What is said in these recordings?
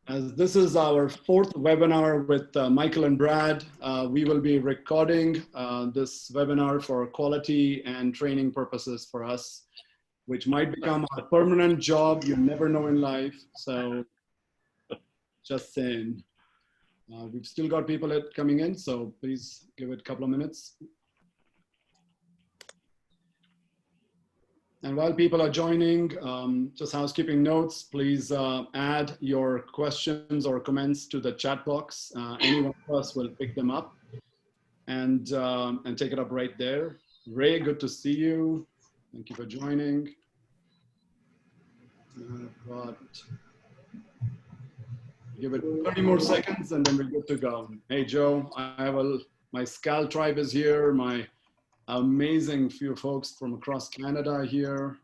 As this is our fourth webinar with Michael and Brad, we will be recording this webinar for quality and training purposes for us, which might become a permanent job. You never know in life. So just saying. We've still got people coming in, so please give it a couple of minutes. And while people are joining, just housekeeping notes, please add your questions or comments to the chat box. Any one of us will pick them up and take it up right there. Ray, good to see you. Thank you for joining. Give it 30 more seconds and then we're good to go. Hey, Joe, my Scal tribe is here. My amazing few folks from across Canada here,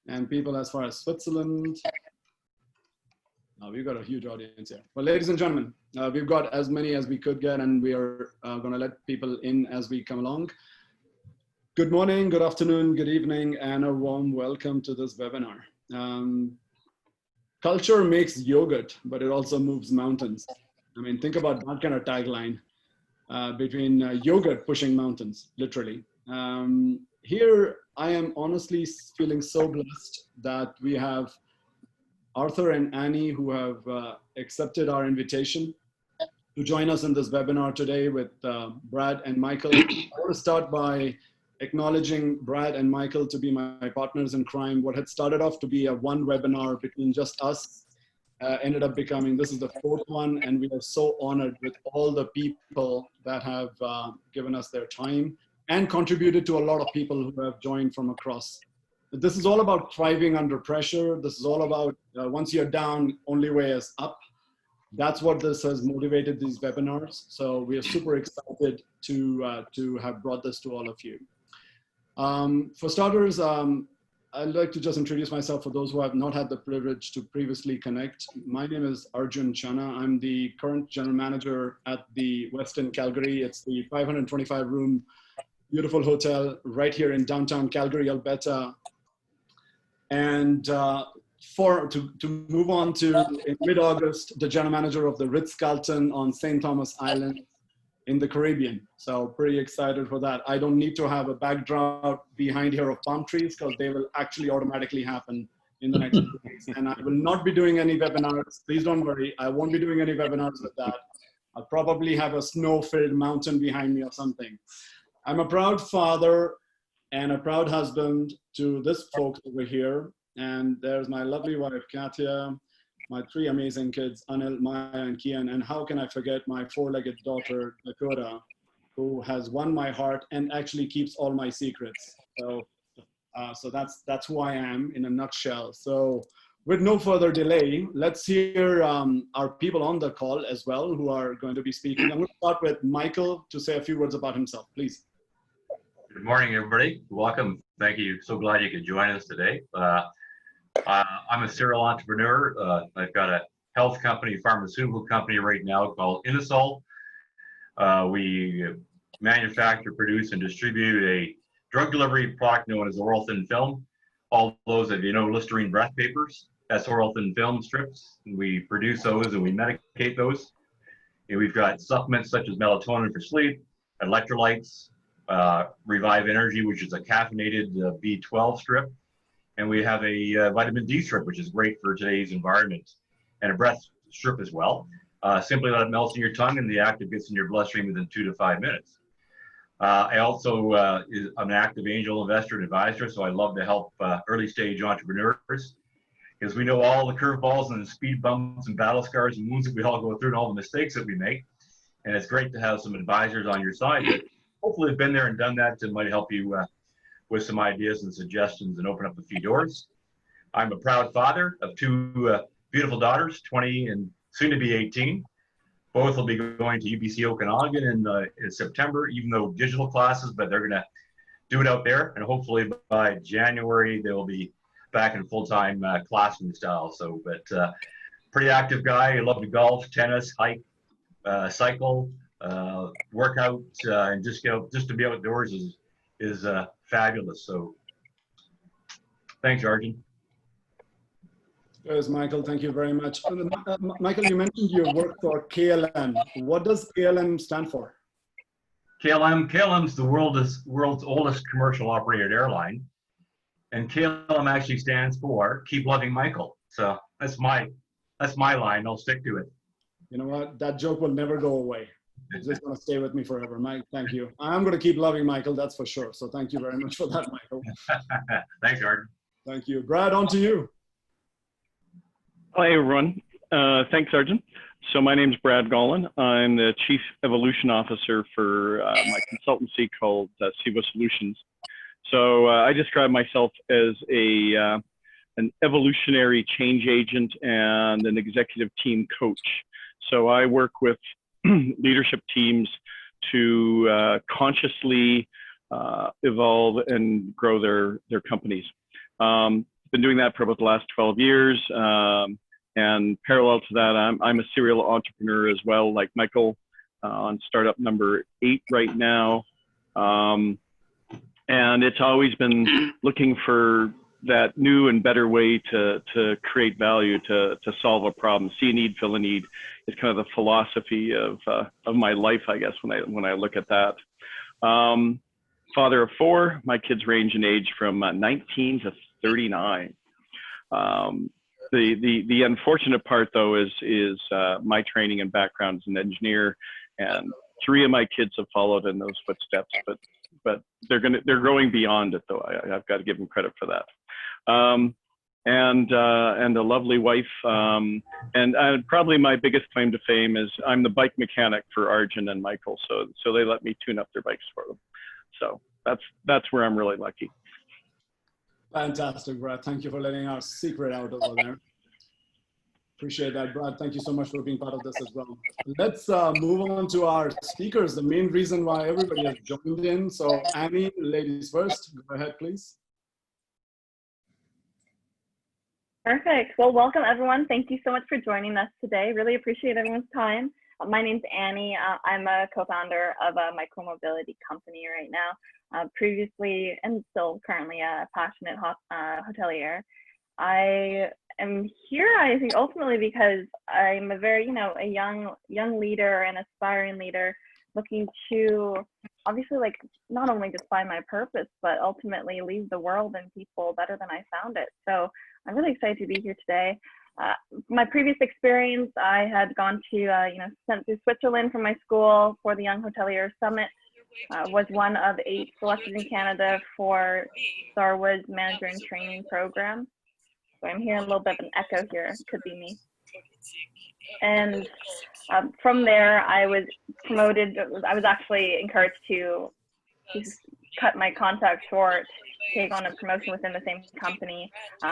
and people as far as Switzerland. We've got a huge audience here. Well, ladies and gentlemen, we've got as many as we could get, and we are going to let people in as we come along. Good morning, good afternoon, good evening, and a warm welcome to this webinar. Culture makes yogurt, but it also moves mountains. I mean, think about that kind of tagline between yogurt pushing mountains, literally. Here, I am honestly feeling so blessed that we have Arthur and Annie who have accepted our invitation to join us in this webinar today with Brad and Michael. I want to start by acknowledging Brad and Michael to be my partners in crime. What had started off to be a one webinar between just us ended up becoming, this is the fourth one, and we are so honored with all the people that have given us their time and contributed to a lot of people who have joined from across. This is all about thriving under pressure. This is all about once you're down, only way is up. That's what this has motivated these webinars. So we are super excited to have brought this to all of you. For starters, I'd like to just introduce myself for those who have not had the privilege to previously connect. My name is Arjun Channa. I'm the current general manager at the Westin Calgary. It's the 525 room beautiful hotel right here in downtown Calgary, Alberta. And to move on to, in mid-August, the general manager of the Ritz-Carlton on St. Thomas Island in the Caribbean. So pretty excited for that. I don't need to have a backdrop behind here of palm trees because they will actually automatically happen in the next 2 weeks. And I will not be doing any webinars. Please don't worry. I won't be doing any webinars with that. I'll probably have a snow-filled mountain behind me or something. I'm a proud father and a proud husband to this folks over here. And there's my lovely wife, Katya, my three amazing kids, Anil, Maya, and Kian. And how can I forget my four-legged daughter, Dakota, who has won my heart and actually keeps all my secrets. So, so that's who I am in a nutshell. So with no further delay, let's hear our people on the call as well who are going to be speaking. I'm going to start with Michael to say a few words about himself, please. Good morning, everybody. Welcome. Thank you. So glad you could join us today. I'm a serial entrepreneur. I've got a health company, pharmaceutical company right now called Innisol. We manufacture, produce, and distribute a drug delivery product known as oral thin film. All those of you know Listerine breath papers, that's oral thin film strips. And we produce those and we medicate those. And we've got supplements such as melatonin for sleep, electrolytes, Revive Energy, which is a caffeinated B12 strip. And we have a vitamin D strip, which is great for today's environment, and a breath strip as well. Simply let it melt in your tongue and the active gets in your bloodstream within 2 to 5 minutes. I also am an active angel investor and advisor, so I love to help early stage entrepreneurs because we know all the curveballs and the speed bumps and battle scars and wounds that we all go through and all the mistakes that we make. And it's great to have some advisors on your side that hopefully have been there and done that and might help you with some ideas and suggestions and open up a few doors. I'm a proud father of two beautiful daughters, 20 and soon to be 18. Both will be going to UBC Okanagan in September, even though digital classes, but they're gonna do it out there. And hopefully by January, they will be back in full-time classroom style. So, but pretty active guy. I love to golf, tennis, hike, cycle, work out, and just to be outdoors is fabulous. So thanks, Arjun. Yes, Michael, thank you very much. Michael, you mentioned you work for KLM. What does KLM stand for? KLM's the world's oldest commercial operated airline, and KLM actually stands for Keep Loving Michael. So that's my line. I'll stick to it. You know what? That joke will never go away. It's just going to stay with me forever. Mike, thank you. I'm going to keep loving Michael, that's for sure. So thank you very much for that, Michael. Thanks, Arjun. Thank you. Brad, on to you. Hi, everyone. Thanks, Arjun. So my name is Brad Gollin. I'm the Chief Evolution Officer for my consultancy called SIVA Solutions. So I describe myself as an evolutionary change agent and an executive team coach. So I work with leadership teams to consciously evolve and grow their companies. Been doing that for about the last 12 years. And parallel to that, I'm a serial entrepreneur as well, like Michael, on startup number 8 right now. And it's always been looking for that new and better way to create value, to solve a problem. See a need, fill a need is kind of the philosophy of my life, I guess, when I look at that. Father of 4, my kids range in age from 19 to 39. The unfortunate part, though, is my training and background as an engineer, and 3 of my kids have followed in those footsteps. But they're growing beyond it, though. I've got to give them credit for that. And a lovely wife. And probably my biggest claim to fame is I'm the bike mechanic for Arjun and Michael. So they let me tune up their bikes for them. So that's where I'm really lucky. Fantastic, Brad. Thank you for letting our secret out over there. Appreciate that, Brad. Thank you so much for being part of this as well. Let's move on to our speakers, the main reason why everybody has joined in. So Annie, ladies first, go ahead, please. Perfect. Well, welcome everyone. Thank you so much for joining us today. Really appreciate everyone's time. My name's Annie. I'm a co-founder of a micromobility company right now. Previously and still currently a passionate hotelier. I am here, I think, ultimately because I'm a very, a young leader and aspiring leader, looking to obviously not only just find my purpose, but ultimately leave the world and people better than I found it. So I'm really excited to be here today. My previous experience, I had gone to, sent to Switzerland from my school for the Young Hotelier Summit. Was one of 8 selected in Canada for Starwood's Manager in Training program. So I'm hearing a little bit of an echo here. It could be me. And from there, I was promoted. I was actually encouraged to cut my contract short, take on a promotion within the same company,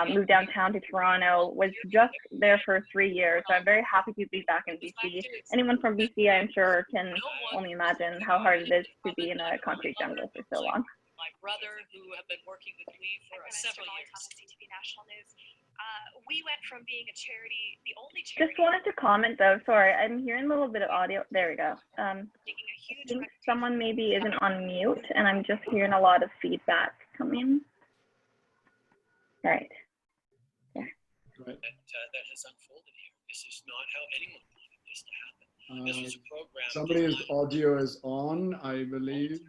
moved downtown to Toronto, was just there for 3 years. So I'm very happy to be back in BC. Anyone from BC, I'm sure, can only imagine how hard it is to be in a concrete jungle for so long. My brother, who have been working with me for several years. CTV National News. We went from being a charity, the only charity. Just wanted to comment though, sorry, I'm hearing a little bit of audio. There we go. I think someone maybe isn't on mute and I'm just hearing a lot of feedback coming. All right. Yeah. That has unfolded here. This is not how anyone wanted this to happen. This was a program. Somebody's audio is on, I believe.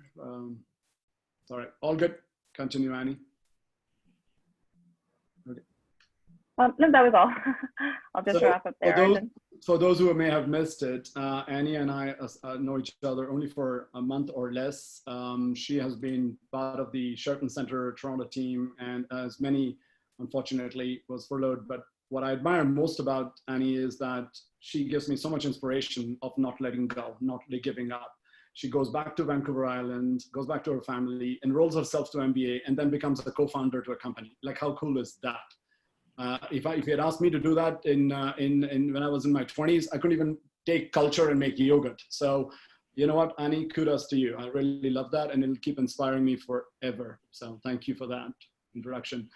Sorry, all good. Continue, Annie. Okay. No, that was all. I'll just wrap up there. For those who may have missed it, Annie and I know each other only for a month or less. She has been part of the Sheraton Centre Toronto team, and as many, unfortunately, was furloughed. But what I admire most about Annie is that she gives me so much inspiration of not letting go, not giving up. She goes back to Vancouver Island, goes back to her family, enrolls herself to MBA, and then becomes a co-founder to a company. Like, how cool is that? If you had asked me to do that when I was in my 20s, I couldn't even take culture and make yogurt. So, you know what, Annie, kudos to you. I really love that, and it'll keep inspiring me forever. So thank you for that introduction.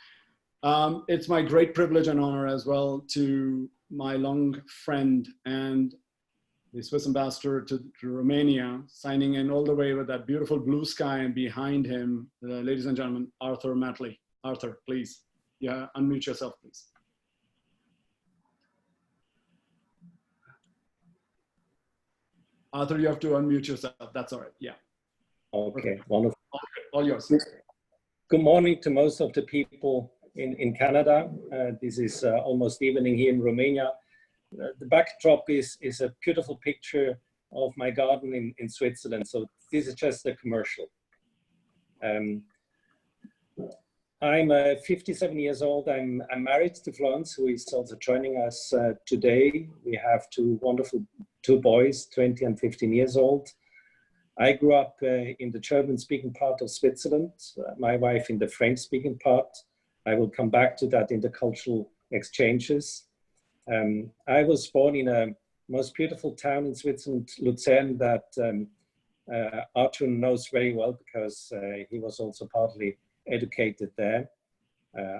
It's my great privilege and honor as well to my long friend and the Swiss ambassador to Romania, signing in all the way with that beautiful blue sky, and behind him, ladies and gentlemen, Arthur Mattli. Arthur, please. Yeah, unmute yourself, please. Arthur, you have to unmute yourself. That's all right. Yeah. Okay, wonderful. All yours. Good morning to most of the people in Canada. This is almost evening here in Romania. The backdrop is a beautiful picture of my garden in Switzerland. So this is just a commercial. I'm 57 years old. I'm married to Florence, who is also joining us today. We have two boys, 20 and 15 years old. I grew up in the German-speaking part of Switzerland, my wife in the French-speaking part. I will come back to that in the cultural exchanges. I was born in a most beautiful town in Switzerland, Luzern, that Arjun knows very well because he was also partly educated there.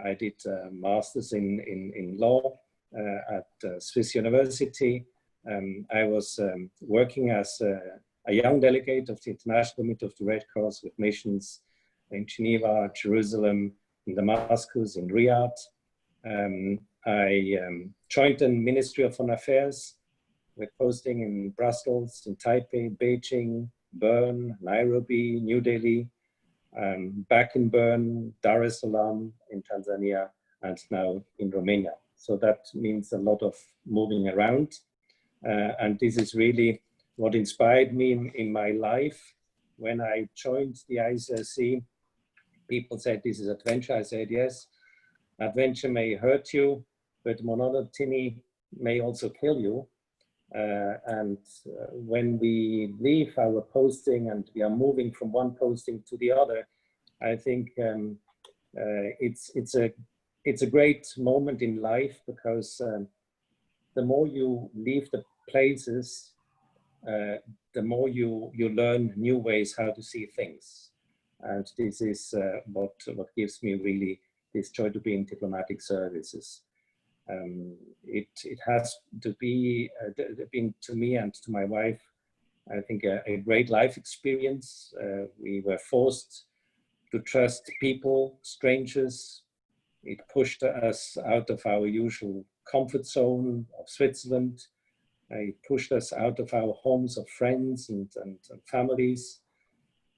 I did a master's in law at Swiss University. I was working as a young delegate of the International Committee of the Red Cross with missions in Geneva, Jerusalem, in Damascus, in Riyadh. I joined the Ministry of Foreign Affairs with posting in Brussels, in Taipei, Beijing, Bern, Nairobi, New Delhi, back in Bern, Dar es Salaam in Tanzania, and now in Romania. So that means a lot of moving around. And this is really what inspired me in my life. When I joined the ICRC, people said, this is adventure. I said, yes, adventure may hurt you, but monotony may also kill you. When we leave our posting and we are moving from one posting to the other, I think it's a great moment in life, because the more you leave the places, the more you learn new ways how to see things. And this is what gives me really this joy to be in diplomatic services. It has to be, been to me and to my wife, I think, a great life experience. We were forced to trust people, strangers. It pushed us out of our usual comfort zone of Switzerland. It pushed us out of our homes of friends and families.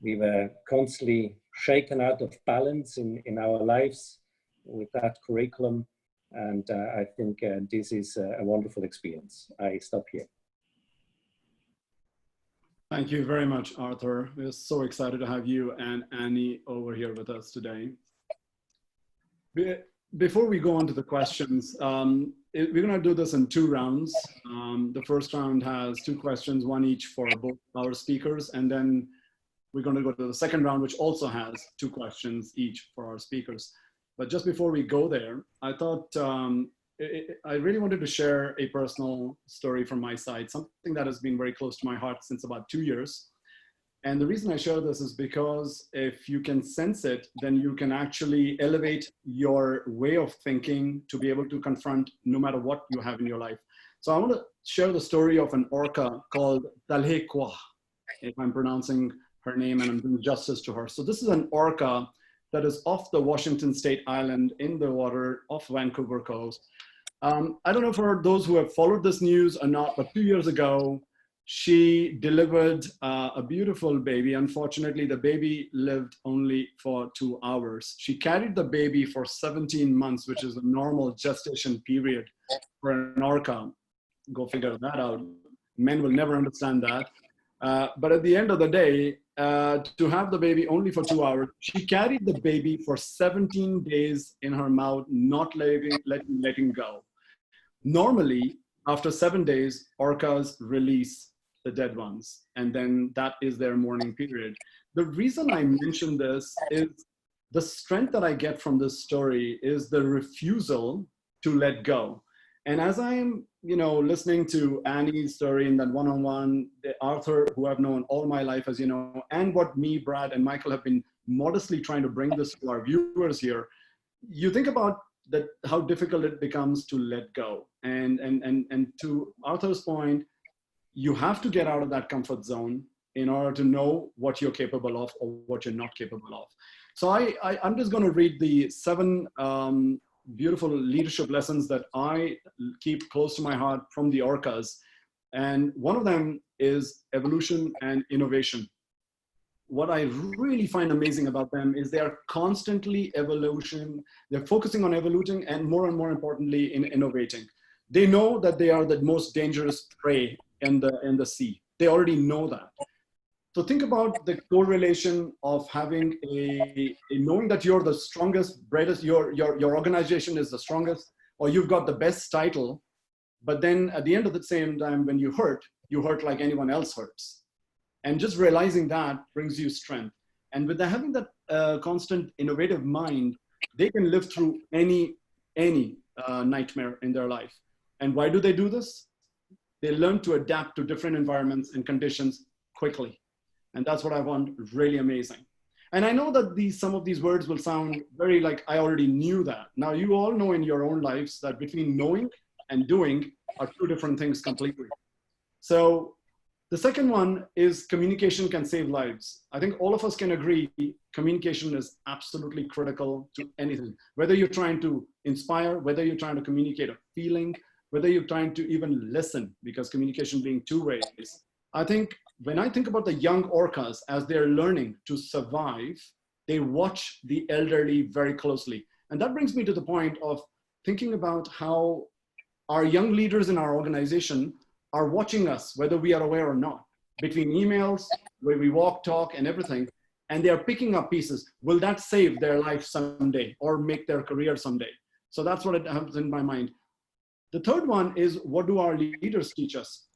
We were constantly shaken out of balance in our lives with that curriculum. And I think this is a wonderful experience. I stop here. Thank you very much, Arthur. We're so excited to have you and Annie over here with us today. Before we go on to the questions, we're going to do this in 2 rounds. The first round has 2 questions, one each for both our speakers, and then we're going to go to the second round, which also has 2 questions each for our speakers. But just before we go there, I thought I really wanted to share a personal story from my side, something that has been very close to my heart since about 2 years. And the reason I share this is because if you can sense it, then you can actually elevate your way of thinking to be able to confront no matter what you have in your life. So I want to share the story of an orca called Talhekwa, if I'm pronouncing her name and I'm doing justice to her. So this is an orca that is off the Washington State Island in the water off Vancouver coast. I don't know for those who have followed this news or not, but 2 years ago, she delivered a beautiful baby. Unfortunately, the baby lived only for 2 hours. She carried the baby for 17 months, which is a normal gestation period for an orca. Go figure that out. Men will never understand that. But at the end of the day, to have the baby only for 2 hours, she carried the baby for 17 days in her mouth, not letting go. Normally, after 7 days, orcas release the dead ones, and then that is their mourning period. The reason I mention this is the strength that I get from this story is the refusal to let go. And as I'm, listening to Annie's story in that one-on-one, Arthur, who I've known all my life, as you know, and what me, Brad, and Michael have been modestly trying to bring this to our viewers here, you think about that how difficult it becomes to let go. And to Arthur's point, you have to get out of that comfort zone in order to know what you're capable of or what you're not capable of. So I'm just going to read the 7 beautiful leadership lessons that I keep close to my heart from the orcas. And one of them is evolution and innovation. What I really find amazing about them is they are constantly evolution. They're focusing on evoluting and more importantly in innovating. They know that they are the most dangerous prey in the sea. They already know that. So think about the correlation of having a knowing that you're the strongest, brightest, your organization is the strongest, or you've got the best title, but then at the end of the same time, when you hurt like anyone else hurts. And just realizing that brings you strength. And with having that constant innovative mind, they can live through any nightmare in their life. And why do they do this? They learn to adapt to different environments and conditions quickly. And that's what I found really amazing. And I know that some of these words will sound very like, I already knew that. Now you all know in your own lives that between knowing and doing are two different things completely. So the second one is communication can save lives. I think all of us can agree communication is absolutely critical to anything. Whether you're trying to inspire, whether you're trying to communicate a feeling, whether you're trying to even listen, because communication being two ways. I think when I think about the young orcas as they're learning to survive, they watch the elderly very closely. And that brings me to the point of thinking about how our young leaders in our organization are watching us, whether we are aware or not, between emails, where we walk, talk, and everything, and they are picking up pieces. Will that save their life someday or make their career someday? So that's what it has in my mind. The third one is, what do our leaders teach us?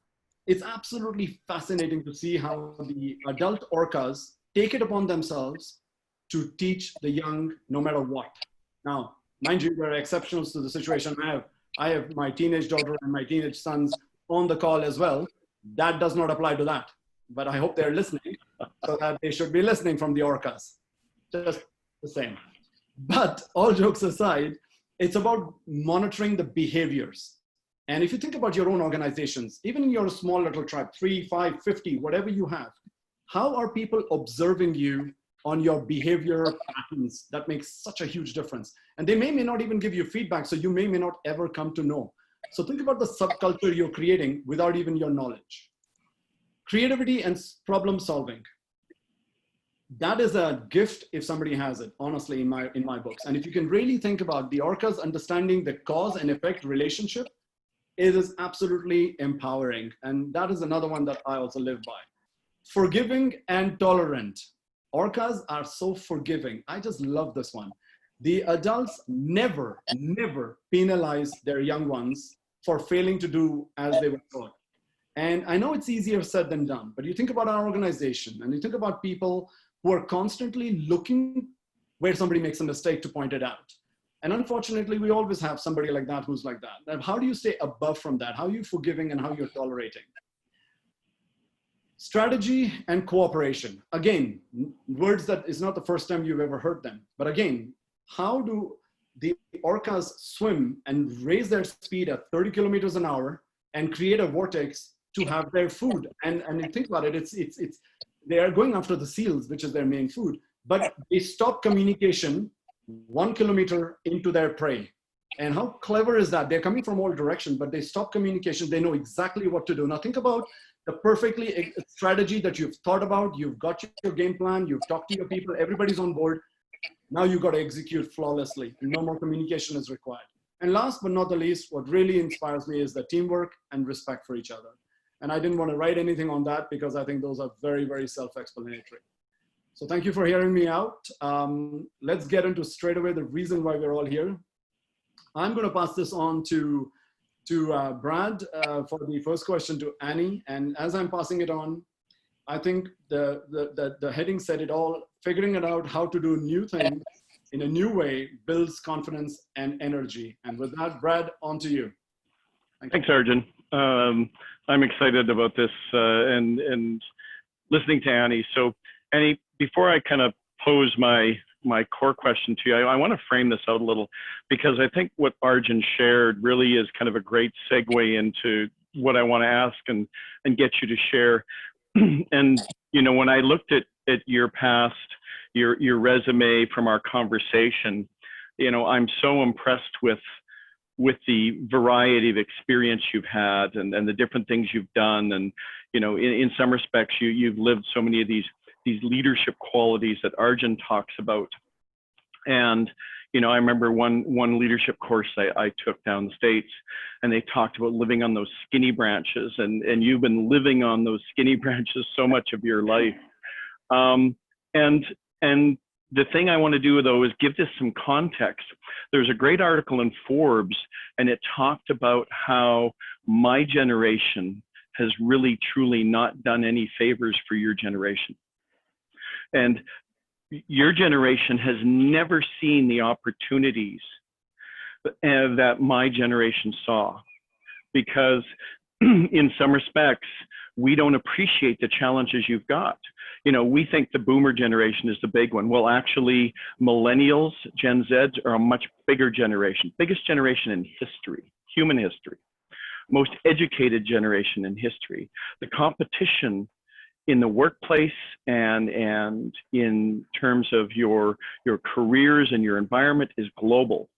It's absolutely fascinating to see how the adult orcas take it upon themselves to teach the young no matter what. Now, mind you, there are exceptions to the situation. I have my teenage daughter and my teenage sons on the call as well. That does not apply to that, but I hope they're listening, so that they should be listening from the orcas, just the same. But all jokes aside, it's about monitoring the behaviors. And if you think about your own organizations, even in your small little tribe, 3, 5, 50, whatever you have, how are people observing you on your behavior patterns? That makes such a huge difference. And they may not even give you feedback, so you may not ever come to know. So think about the subculture you're creating without even your knowledge. Creativity and problem solving. That is a gift if somebody has it, honestly, in my books. And if you can really think about the orcas understanding the cause and effect relationship, it is absolutely empowering. And that is another one that I also live by. Forgiving and tolerant. Orcas are so forgiving. I just love this one. The adults never penalize their young ones for failing to do as they were taught. And I know it's easier said than done, but you think about our organization and you think about people who are constantly looking where somebody makes a mistake to point it out. And unfortunately, we always have somebody like that who's like that. Now, how do you stay above from that? How are you forgiving and how you're tolerating? Strategy and cooperation. Again, words that is not the first time you've ever heard them. But again, how do the orcas swim and raise their speed at 30 kilometers an hour and create a vortex to have their food? And you think about it, they are going after the seals, which is their main food, but they stop communication 1 kilometer into their prey. And how clever is that? They're coming from all directions, but they stop communication. They know exactly what to do. Now think about the perfectly strategy that you've thought about. You've got your game plan. You've talked to your people. Everybody's on board. Now you've got to execute flawlessly. No more communication is required. And last but not the least, what really inspires me is the teamwork and respect for each other. And I didn't want to write anything on that because I think those are very, very self-explanatory. So thank you for hearing me out. Let's get into straight away the reason why we're all here. I'm going to pass this on to Brad for the first question to Annie. And as I'm passing it on, I think the heading said it all. Figuring it out how to do new things in a new way builds confidence and energy. And with that, Brad, on to you. Thanks, Arjun. I'm excited about this and listening to Annie. So Annie, before I kind of pose my core question to you, I want to frame this out a little, because I think what Arjun shared really is kind of a great segue into what I want to ask and get you to share. And, you know, when I looked at your past, your resume from our conversation, you know, I'm so impressed with with the variety of experience you've had and the different things you've done. And, you know, in some respects, you've lived so many of these leadership qualities that Arjun talks about. And, you know, I remember one leadership course I took down the States, and they talked about living on those skinny branches, and you've been living on those skinny branches so much of your life. And the thing I want to do, though, is give this some context. There's a great article in Forbes, and it talked about how my generation has really, truly not done any favors for your generation. And your generation has never seen the opportunities that my generation saw, because in some respects, we don't appreciate the challenges you've got. You know, we think the boomer generation is the big one. Well, actually, millennials, Gen Zs are a much bigger generation, biggest generation in history, human history, most educated generation in history. The competition in the workplace and in terms of your careers and your environment is global.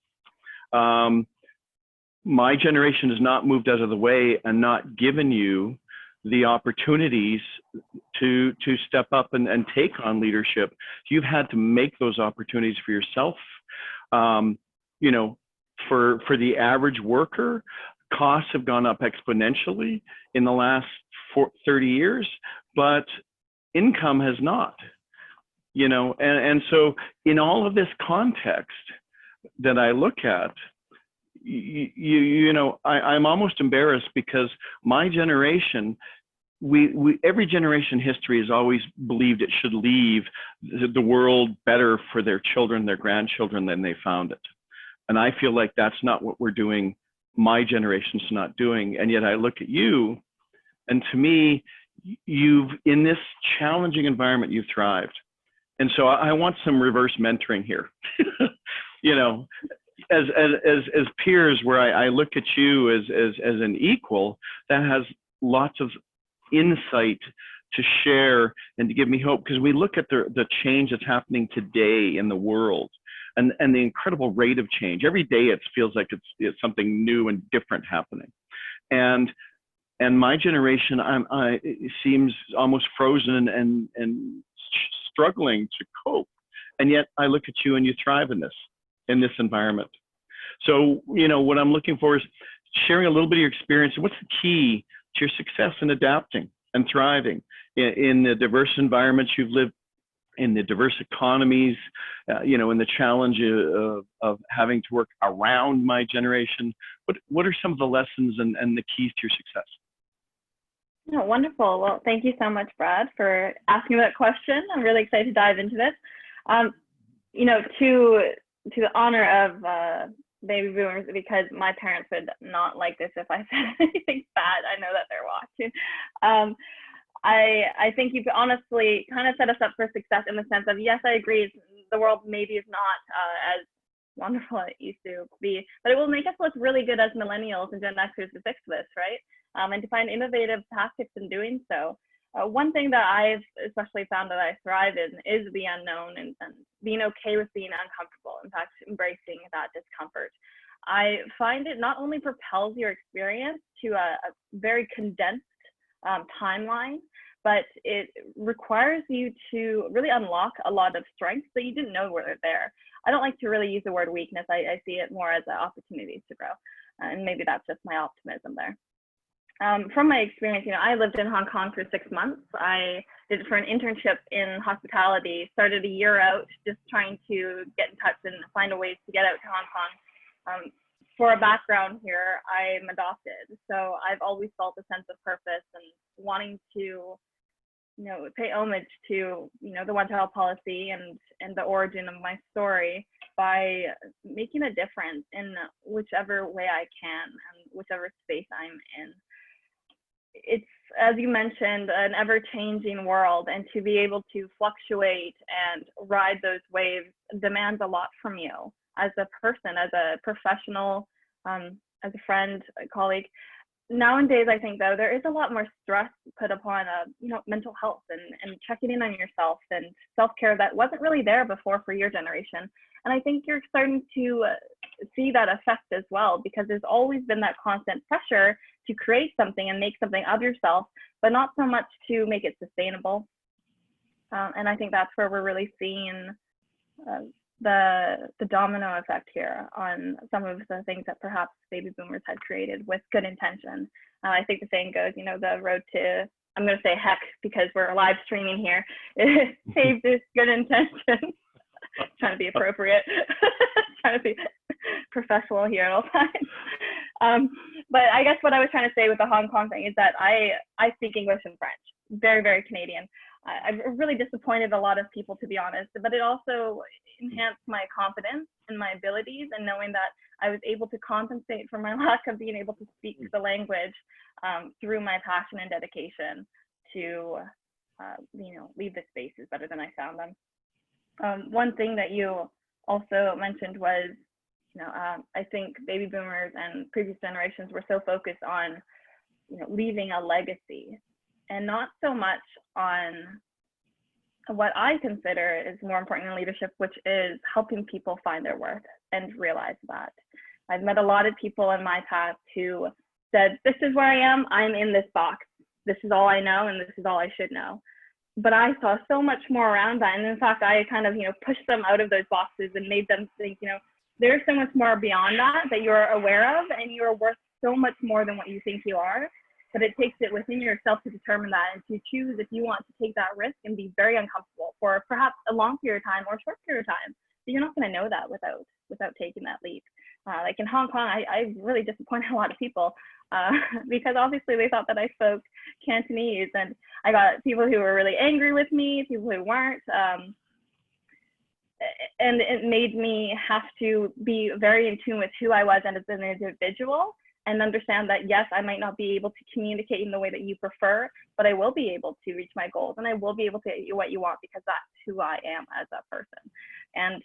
My generation has not moved out of the way and not given you the opportunities to step up and take on leadership. You've had to make those opportunities for yourself. You know, for the average worker, costs have gone up exponentially in the last 30 years, but income has not. You know, and so in all of this context that I look at, you know, I'm almost embarrassed, because my generation, every generation in history has always believed it should leave the world better for their children, their grandchildren than they found it. And I feel like that's not what we're doing. My generation's not doing. And yet I look at you, and to me, in this challenging environment, you've thrived. And so I want some reverse mentoring here. You know, as peers, where I look at you as an equal that has lots of insight to share and to give me hope, because we look at the change that's happening today in the world, and the incredible rate of change. Every day it feels like it's something new and different happening. And my generation, it seems almost frozen and struggling to cope. And yet I look at you and you thrive in this environment. So, you know, what I'm looking for is sharing a little bit of your experience. What's the key to your success in adapting and thriving in the diverse environments you've lived in, the diverse economies, you know, in the challenge of having to work around my generation? What are some of the lessons and the keys to your success? Oh, wonderful. Well, thank you so much, Brad, for asking that question. I'm really excited to dive into this. You know, to the honor of baby boomers, because my parents would not like this if I said anything bad. I know that they're watching. I think you've honestly kind of set us up for success in the sense of, yes, I agree, the world maybe is not as wonderful as it used to be, but it will make us look really good as millennials and Gen Xers to fix this, right? And to find innovative tactics in doing so. One thing that I've especially found that I thrive in is the unknown and being okay with being uncomfortable, in fact, embracing that discomfort. I find it not only propels your experience to a very condensed timeline, but it requires you to really unlock a lot of strengths that you didn't know were there. I don't like to really use the word weakness. I see it more as opportunities to grow. And maybe that's just my optimism there. From my experience, you know, I lived in Hong Kong for 6 months. I did it for an internship in hospitality, started a year out just trying to get in touch and find a way to get out to Hong Kong. For a background here, I'm adopted. So I've always felt a sense of purpose and wanting to, you know, pay homage to, you know, the One Child policy and the origin of my story by making a difference in whichever way I can and whichever space I'm in. It's, as you mentioned, an ever-changing world, and to be able to fluctuate and ride those waves demands a lot from you as a person, as a professional, as a friend, a colleague. Nowadays, I think, though, there is a lot more stress put upon, you know, mental health and checking in on yourself and self-care that wasn't really there before for your generation. And I think you're starting to see that effect as well, because there's always been that constant pressure to create something and make something of yourself, but not so much to make it sustainable. And I think that's where we're really seeing the domino effect here on some of the things that perhaps baby boomers had created with good intention. I think the saying goes, you know, the road to, I'm going to say heck because we're live streaming here, paved with good intention. Trying to be appropriate, trying to be professional here at all times. But I guess what I was trying to say with the Hong Kong thing is that I speak English and French, very, very Canadian. I've really disappointed a lot of people, to be honest, but it also enhanced my confidence in my abilities, and knowing that I was able to compensate for my lack of being able to speak the language through my passion and dedication to, you know, leave the spaces better than I found them. One thing that you also mentioned was, you know, I think baby boomers and previous generations were so focused on, you know, leaving a legacy, and not so much on what I consider is more important in leadership, which is helping people find their worth and realize that. I've met a lot of people in my past who said, this is where I am, I'm in this box. This is all I know, and this is all I should know. But I saw so much more around that. And in fact, I kind of, you know, pushed them out of those boxes and made them think, you know, there's so much more beyond that you're aware of, and you're worth so much more than what you think you are. But it takes it within yourself to determine that, and to choose if you want to take that risk and be very uncomfortable for perhaps a long period of time or a short period of time. But you're not going to know that without taking that leap. Like in Hong Kong, I really disappointed a lot of people because obviously they thought that I spoke Cantonese, and I got people who were really angry with me, people who weren't. And it made me have to be very in tune with who I was and as an individual, and understand that, yes, I might not be able to communicate in the way that you prefer, but I will be able to reach my goals, and I will be able to get you what you want, because that's who I am as a person. And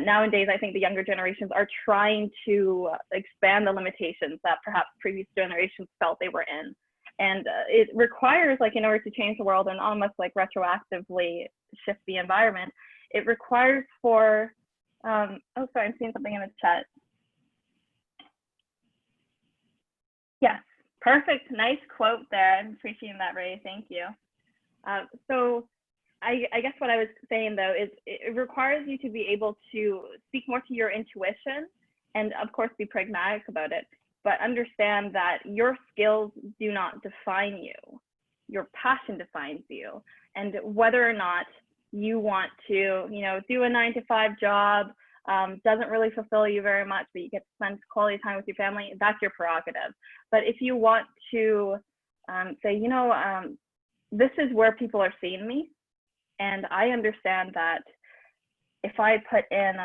nowadays, I think the younger generations are trying to expand the limitations that perhaps previous generations felt they were in. And it requires, like, in order to change the world and almost like retroactively shift the environment, it requires for, oh, sorry, I'm seeing something in the chat. Yes, perfect, nice quote there. I'm appreciating that, Ray, thank you. So I guess what I was saying though is it requires you to be able to speak more to your intuition, and of course be pragmatic about it, but understand that your skills do not define you. Your passion defines you. And whether or not you want to, you know, do a 9-to-5 job, doesn't really fulfill you very much, but you get to spend quality time with your family, that's your prerogative. But if you want to say, you know, this is where people are seeing me, and I understand that if I put in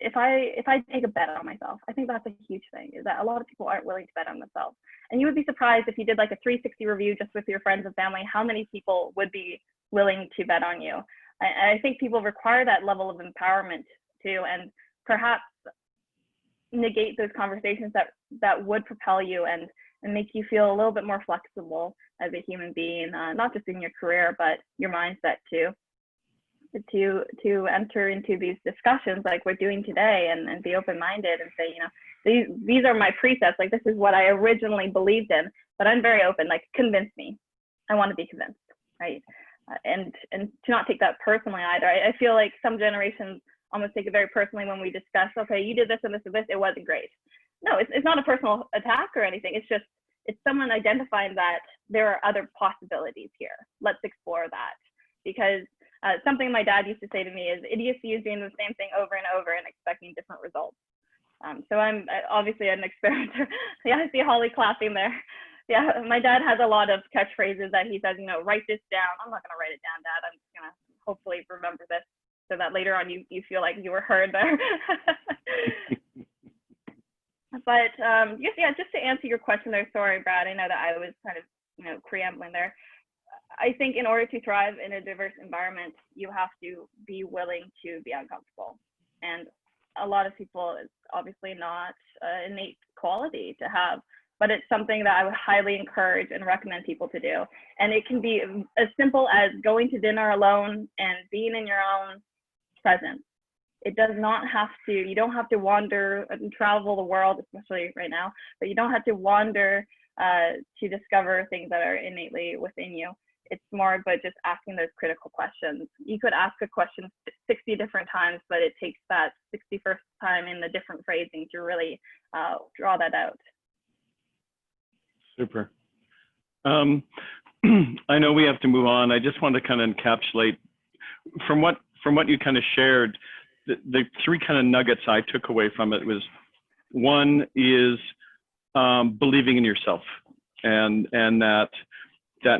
if I take a bet on myself, I think that's a huge thing, is that a lot of people aren't willing to bet on themselves. And you would be surprised if you did like a 360 review just with your friends and family, how many people would be willing to bet on you. I think people require that level of empowerment too, and perhaps negate those conversations that would propel you and make you feel a little bit more flexible as a human being, not just in your career, but your mindset too. To enter into these discussions like we're doing today, and be open-minded and say, you know, these are my precepts, like this is what I originally believed in, but I'm very open, like convince me. I want to be convinced, right? And to not take that personally either. I feel like some generations almost take it very personally when we discuss, okay, you did this and this and this, it wasn't great. No, it's not a personal attack or anything. It's just, it's someone identifying that there are other possibilities here. Let's explore that. Because something my dad used to say to me is, idiocy is doing the same thing over and over and expecting different results. So I'm obviously an experimenter. Yeah, I see Holly clapping there. Yeah, my dad has a lot of catchphrases that he says, you know, write this down. I'm not going to write it down, Dad. I'm just going to hopefully remember this so that later on you feel like you were heard there. But yeah, just to answer your question there, sorry, Brad, I know that I was kind of, you know, preambling there. I think in order to thrive in a diverse environment, you have to be willing to be uncomfortable. And a lot of people, it's obviously not an innate quality to have, but it's something that I would highly encourage and recommend people to do. And it can be as simple as going to dinner alone and being in your own presence It does not have to, you don't have to wander and travel the world, especially right now, but you don't have to wander to discover things that are innately within you. It's more about just asking those critical questions. You could ask a question 60 different times, but it takes that 61st time in the different phrasing to really draw that out. Super. I know we have to move on. I just want to kind of encapsulate from what you kind of shared, the three kind of nuggets I took away from it was, one is believing in yourself, and that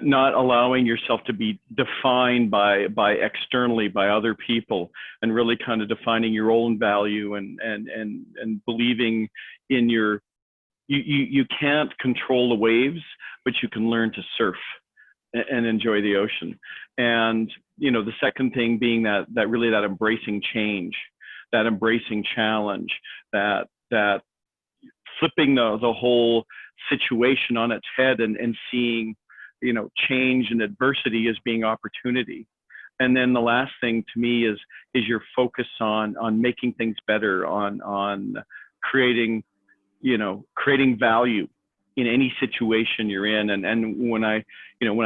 not allowing yourself to be defined by externally by other people, and really kind of defining your own value and believing in your, you can't control the waves, but you can learn to surf and enjoy the ocean. And the second thing being that really that embracing change, that embracing challenge, that flipping the whole situation on its head and seeing change and adversity as being opportunity. And then the last thing to me is your focus on making things better, on creating value in any situation you're in. And when I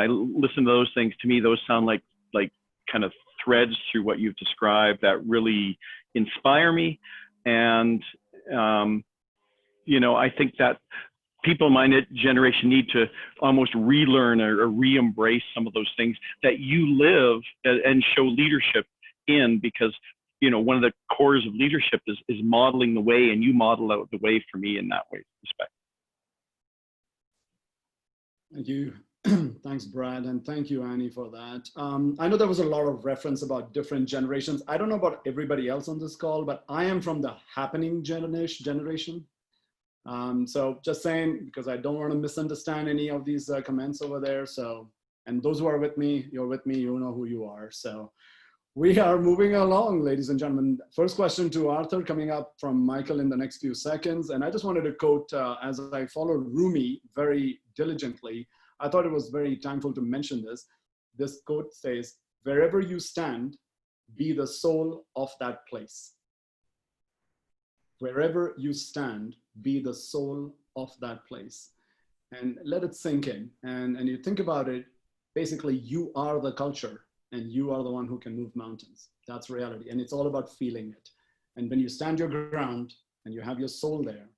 listen to those things, to me, those sound like kind of threads through what you've described that really inspire me. And, I think that people in my generation need to almost relearn or re-embrace some of those things that you live and show leadership in, because one of the cores of leadership is modeling the way, and you model out the way for me in that way. Respect. Thank you. Thanks, Brad, and thank you, Annie, for that. I know there was a lot of reference about different generations. I don't know about everybody else on this call, but I am from the happening generation. So just saying, because I don't want to misunderstand any of these comments over there. So, and those who are with me, you're with me, you know who you are. So we are moving along, ladies and gentlemen. First question to Arthur coming up from Michael in the next few seconds. And I just wanted to quote, as I followed Rumi very diligently, I thought it was very timeful to mention this. This quote says, "Wherever you stand, be the soul of that place." Wherever you stand, be the soul of that place. And let it sink in. And you think about it, basically you are the culture, and you are the one who can move mountains. That's reality. And it's all about feeling it. And when you stand your ground and you have your soul there,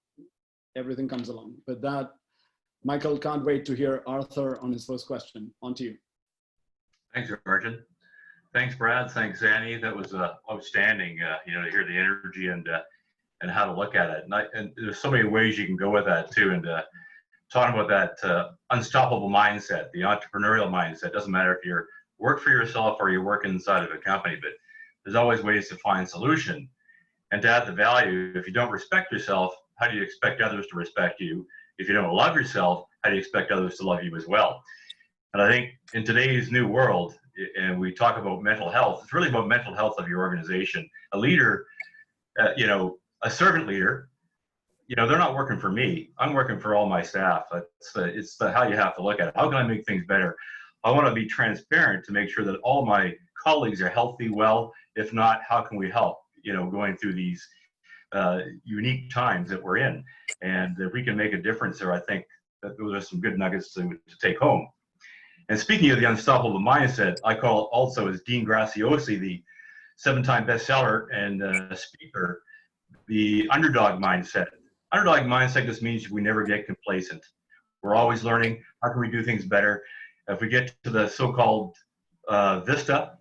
everything comes along. With that, Michael, can't wait to hear Arthur on his first question. On to you. Thanks, Arjun. Thanks, Brad. Thanks, Annie. That was outstanding, to hear the energy and how to look at it. And there's so many ways you can go with that too. And talking about that unstoppable mindset, the entrepreneurial mindset, doesn't matter if you work for yourself or you work inside of a company, but there's always ways to find solution and to add the value. If you don't respect yourself, how do you expect others to respect you? If you don't love yourself, how do you expect others to love you as well? And I think in today's new world, and we talk about mental health, it's really about mental health of your organization. A leader, a servant leader, they're not working for me. I'm working for all my staff. It's how you have to look at it. How can I make things better? I want to be transparent to make sure that all my colleagues are healthy, well. If not, how can we help, going through these unique times that we're in? And if we can make a difference there, I think that those are some good nuggets to take home. And speaking of the unstoppable mindset, I call it also, as Dean Graziosi, the 7-time bestseller and speaker, the underdog mindset. Underdog mindset just means we never get complacent. We're always learning. How can we do things better? If we get to the so-called vista,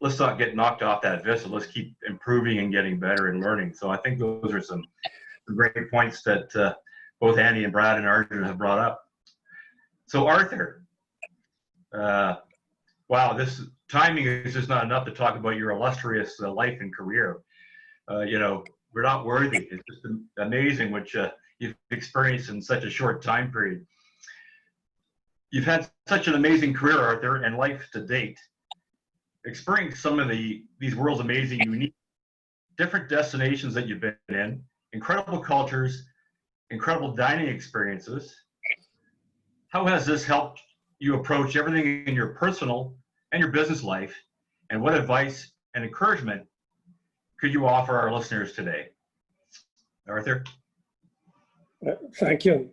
let's not get knocked off that vista. Let's keep improving and getting better and learning. So I think those are some great points that both Andy and Brad and Arjun have brought up. So Arthur, wow, this timing is just not enough to talk about your illustrious life and career. We're not worthy. It's just amazing what you've experienced in such a short time period. You've had such an amazing career, Arthur, and life to date. Experiencing some of these world's amazing, unique, different destinations that you've been in, incredible cultures, incredible dining experiences. How has this helped you approach everything in your personal and your business life? And what advice and encouragement could you offer our listeners today? Arthur? Thank you.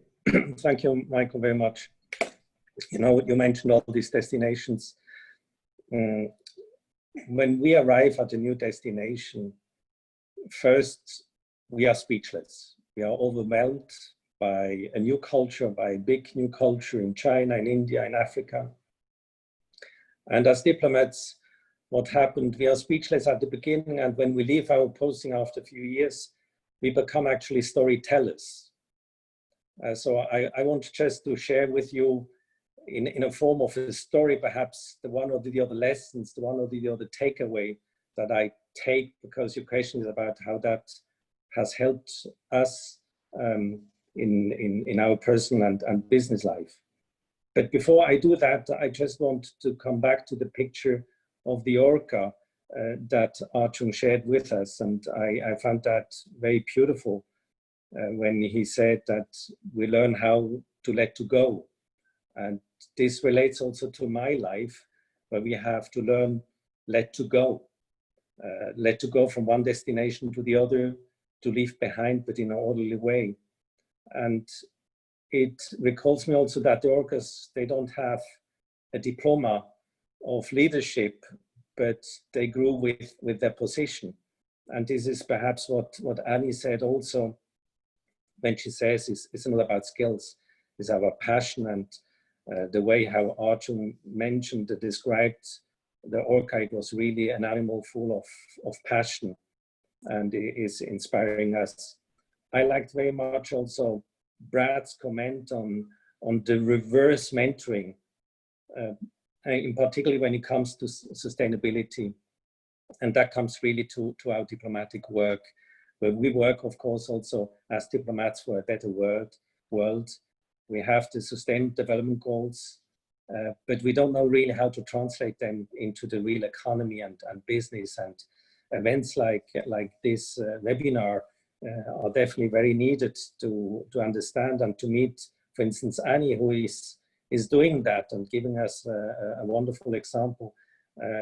Thank you, Michael, very much. You know, you mentioned all these destinations. When we arrive at a new destination, first, we are speechless. We are overwhelmed by a new culture, by a big new culture in China, in India, in Africa. And as diplomats, what happened, we are speechless at the beginning, and when we leave our posting after a few years, we become actually storytellers. So I want just to share with you in a form of a story, perhaps the one or the other lessons, the one or the other takeaway that I take, because your question is about how that has helped us in our personal and business life. But before I do that, I just want to come back to the picture of the orca that Arjun shared with us. And I found that very beautiful when he said that we learn how to let go. And this relates also to my life, where we have to learn let go from one destination to the other, to leave behind, but in an orderly way. And it recalls me also that the orcas, they don't have a diploma of leadership, but they grew with their position. And this is perhaps what Annie said also when she says it's not about skills, it's our passion. And the way how Arjun mentioned, described the orca, it was really an animal full of passion, and it is inspiring us. I liked very much also Brad's comment on the reverse mentoring, in particular when it comes to sustainability. And that comes really to our diplomatic work, where we work, of course, also as diplomats for a better world. We have the Sustainable Development Goals, but we don't know really how to translate them into the real economy and business. And events like this webinar are definitely very needed to understand and to meet, for instance, Annie, who is doing that and giving us a wonderful example,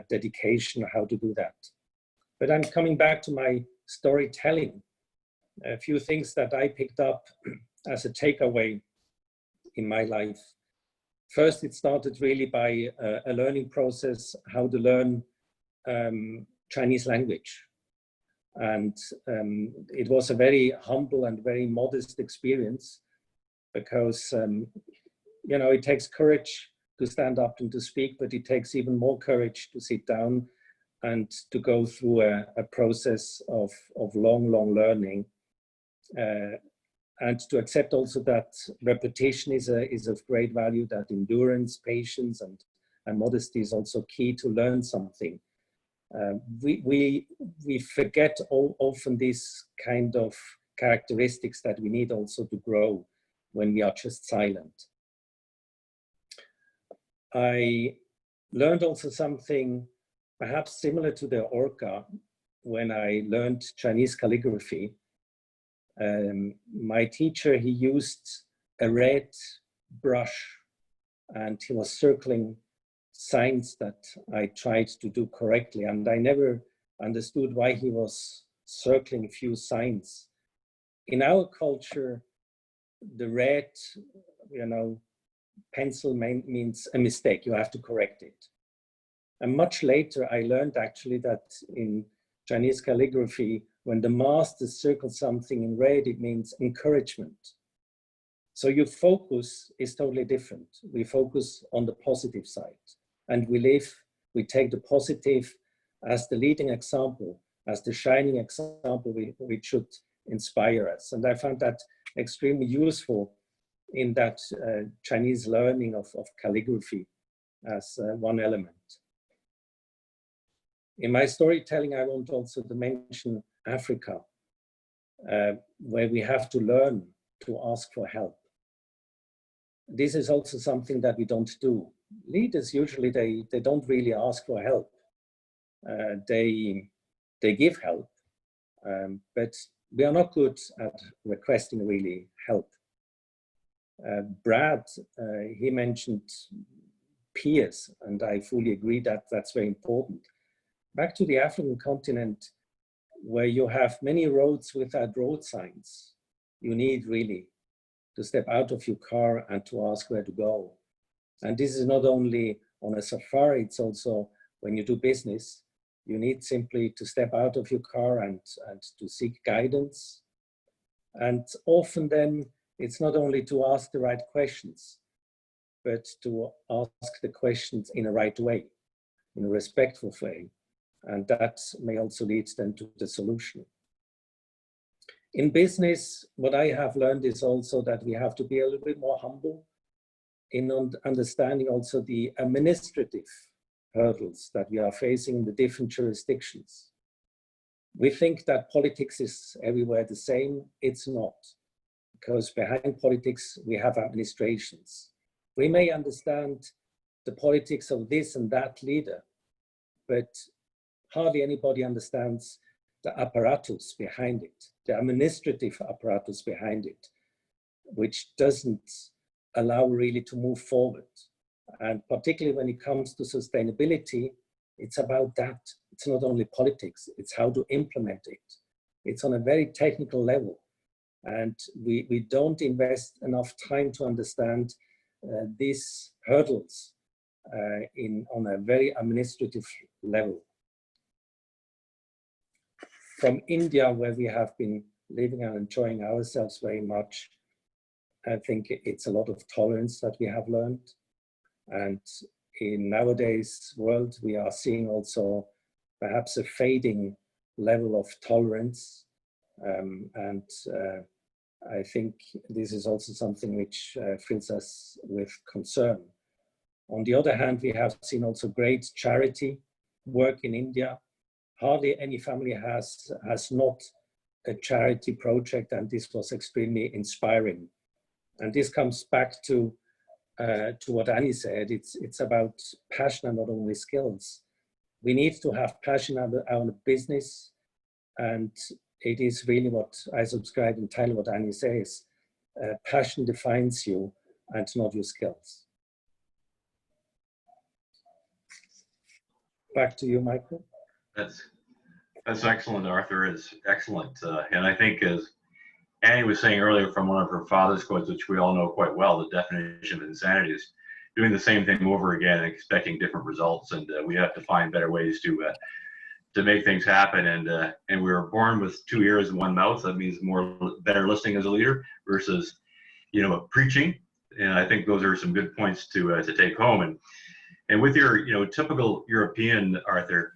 dedication, how to do that. But I'm coming back to my storytelling. A few things that I picked up as a takeaway in my life. First, it started really by a learning process, how to learn Chinese language. And it was a very humble and very modest experience, because you know, it takes courage to stand up and to speak, but it takes even more courage to sit down and to go through a process of long learning, and to accept also that repetition is of great value, that endurance, patience, and modesty is also key to learn something. We forget often these kind of characteristics that we need also to grow when we are just silent. I learned also something perhaps similar to the orca when I learned Chinese calligraphy. My teacher, he used a red brush and he was circling signs that I tried to do correctly. And I never understood why he was circling few signs. In our culture, the red, you know, pencil means a mistake, you have to correct it. And much later, I learned actually that in Chinese calligraphy, when the master circles something in red, it means encouragement. So your focus is totally different. We focus on the positive side, and we take the positive as the leading example, as the shining example which should inspire us. And I found that extremely useful in that Chinese learning of calligraphy as one element. In my storytelling, I want also to mention Africa, where we have to learn to ask for help. This is also something that we don't do. Leaders usually, they don't really ask for help. They give help, but we are not good at requesting really help. Brad, he mentioned peers, and I fully agree that that's very important. Back to the African continent, where you have many roads without road signs, you need really to step out of your car and to ask where to go. And this is not only on a safari, it's also when you do business, you need simply to step out of your car and to seek guidance. And often then, it's not only to ask the right questions, but to ask the questions in a right way, in a respectful way. And that may also lead then to the solution. In business, what I have learned is also that we have to be a little bit more humble in understanding also the administrative hurdles that we are facing in the different jurisdictions. We think that politics is everywhere the same. It's not, because behind politics, we have administrations. We may understand the politics of this and that leader, but hardly anybody understands the apparatus behind it, the administrative apparatus behind it, which doesn't allow really to move forward. And particularly when it comes to sustainability, it's about that. It's not only politics, it's how to implement it. It's on a very technical level. And we don't invest enough time to understand these hurdles on a very administrative level. From India, where we have been living and enjoying ourselves very much, I think it's a lot of tolerance that we have learned. And in nowadays world, we are seeing also perhaps a fading level of tolerance. I think this is also something which fills us with concern. On the other hand, we have seen also great charity work in India. Hardly any family has not a charity project, and this was extremely inspiring. And this comes back to what Annie said. It's about passion and not only skills. We need to have passion on our business, and it is really what I subscribe entirely what Annie says. Passion defines you and not your skills. Back to you, Michael. That's excellent, Arthur. It's excellent. And I think, as Annie was saying earlier from one of her father's quotes, which we all know quite well, the definition of insanity is doing the same thing over again and expecting different results. And we have to find better ways to make things happen. And we were born with 2 ears and 1 mouth. That means better listening as a leader versus, preaching. And I think those are some good points to take home. And with your, typical European, Arthur,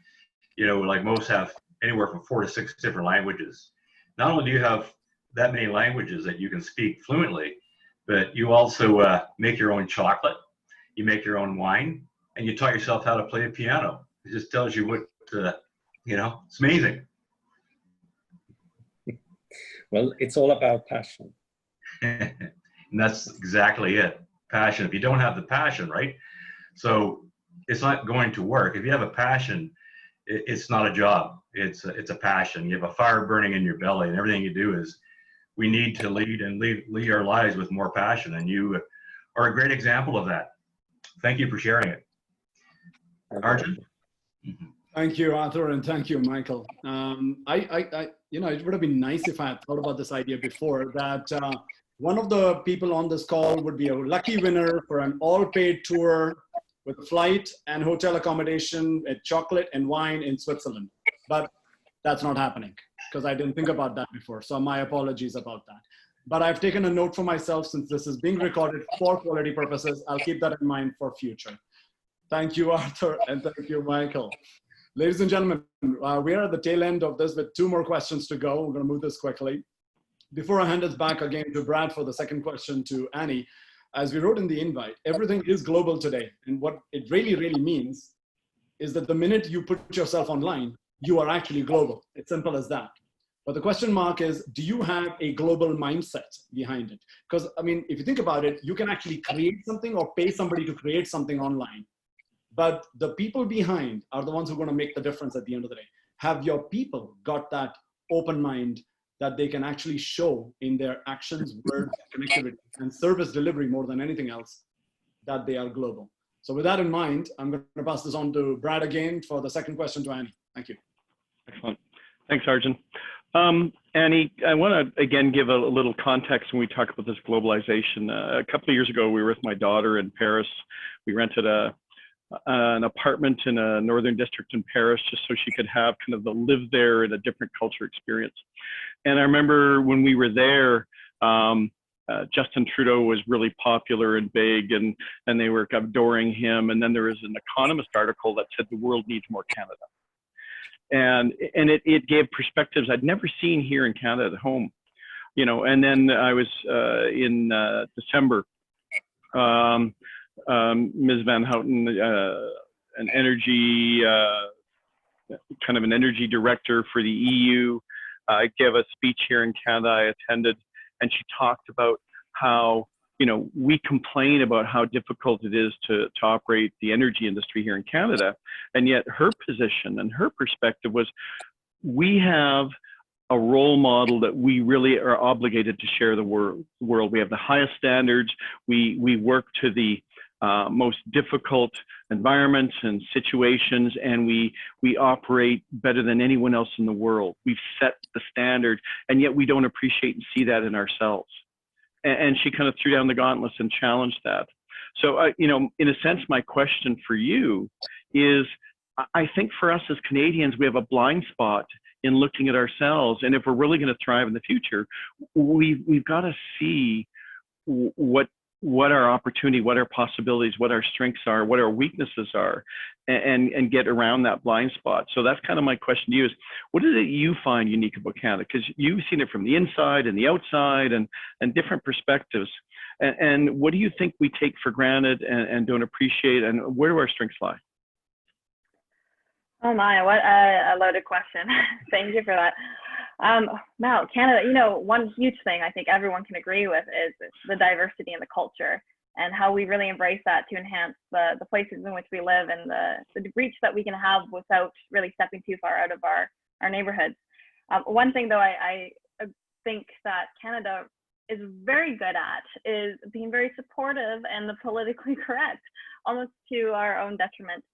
like most have anywhere from 4 to 6 different languages. Not only do you have that many languages that you can speak fluently, but you also make your own chocolate, you make your own wine, and you taught yourself how to play a piano. It just tells you what, it's amazing. Well, it's all about passion. And that's exactly it, passion. If you don't have the passion, right? So it's not going to work. If you have a passion, it's not a job. It's a passion. You have a fire burning in your belly, and everything you do is, we need to lead our lives with more passion. And you are a great example of that. Thank you for sharing it. Arjun? Thank you, Arthur, and thank you, Michael. It would have been nice if I had thought about this idea before, that one of the people on this call would be a lucky winner for an all-paid tour with flight and hotel accommodation, chocolate and wine in Switzerland. But that's not happening because I didn't think about that before. So my apologies about that. But I've taken a note for myself, since this is being recorded for quality purposes. I'll keep that in mind for future. Thank you, Arthur, and thank you, Michael. Ladies and gentlemen, we are at the tail end of this with 2 more questions to go. We're going to move this quickly. Before I hand it back again to Brad for the second question to Annie, as we wrote in the invite, everything is global today. And what it really, really means is that the minute you put yourself online, you are actually global. It's simple as that. But the question mark is, do you have a global mindset behind it? Because, if you think about it, you can actually create something or pay somebody to create something online. But the people behind are the ones who are going to make the difference at the end of the day. Have your people got that open mind that they can actually show in their actions, words, connectivity, and service delivery more than anything else, that they are global? So with that in mind, I'm going to pass this on to Brad again for the second question to Annie. Thank you. Excellent. Thanks, Arjun. Annie, I want to again give a little context when we talk about this globalization. A couple of years ago, we were with my daughter in Paris. We rented an apartment in a northern district in Paris just so she could have kind of the live there in a different culture experience. And I remember when we were there, Justin Trudeau was really popular and big, and they were adoring him. And then there was an Economist article that said the world needs more Canada. And it gave perspectives I'd never seen here in Canada at home, you know. And then I was in December, Ms. Van Houten, an energy, kind of an energy director for the EU, gave a speech here in Canada. I attended, and she talked about how, you know, we complain about how difficult it is to operate the energy industry here in Canada. And yet her position and her perspective was, we have a role model that we really are obligated to share the world. We have the highest standards. We work to the most difficult environments and situations, and we operate better than anyone else in the world. We've set the standard, and yet we don't appreciate and see that in ourselves. And she kind of threw down the gauntlets and challenged that. So, you know, in a sense, my question for you is, I think for us as Canadians, we have a blind spot in looking at ourselves. And if we're really going to thrive in the future, we've got to see what our opportunity, what our possibilities, what our strengths are, what our weaknesses are, and get around that blind spot. So that's kind of my question to you is, what is it you find unique about Canada? Because you've seen it from the inside and the outside and different perspectives. And what do you think we take for granted and don't appreciate, and where do our strengths lie? Oh my, what a loaded question. Thank you for that. Now, Canada, you know, one huge thing I think everyone can agree with is the diversity in the culture, and how we really embrace that to enhance the places in which we live, and the reach that we can have without really stepping too far out of our neighborhoods. One thing though I think that Canada is very good at is being very supportive and the politically correct, almost to our own detriment.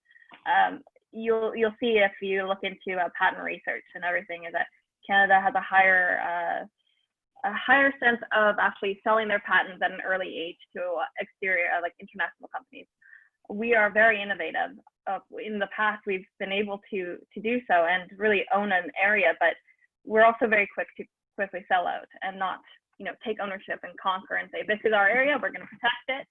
You'll see if you look into patent research and everything, is that Canada has a higher sense of actually selling their patents at an early age to exterior, like international companies. We are very innovative. In the past, we've been able to do so and really own an area, but we're also very quick to quickly sell out and not, you know, take ownership and conquer and say, this is our area, we're going to protect it.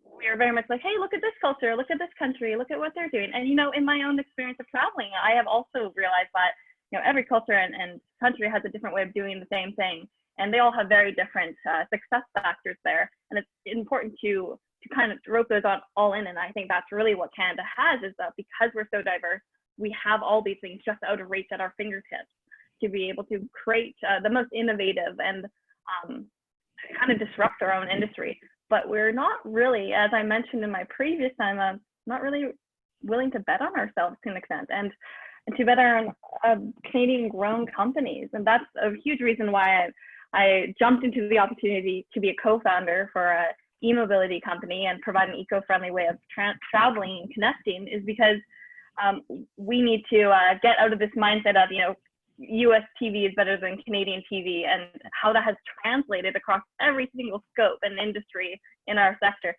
We are very much like, hey, look at this culture, look at this country, look at what they're doing. And, you know, in my own experience of traveling, I have also realized that, you know, every culture and country has a different way of doing the same thing. And they all have very different success factors there. And it's important to kind of rope those all in. And I think that's really what Canada has, is that because we're so diverse, we have all these things just out of reach at our fingertips to be able to create the most innovative and kind of disrupt our own industry. But we're not really, as I mentioned in my previous time, not really willing to bet on ourselves to an extent, and to bet on Canadian grown companies. And that's a huge reason why I jumped into the opportunity to be a co-founder for a e-mobility company and provide an eco-friendly way of traveling and connecting, is because we need to get out of this mindset of, you know, US TV is better than Canadian TV, and how that has translated across every single scope and industry in our sector.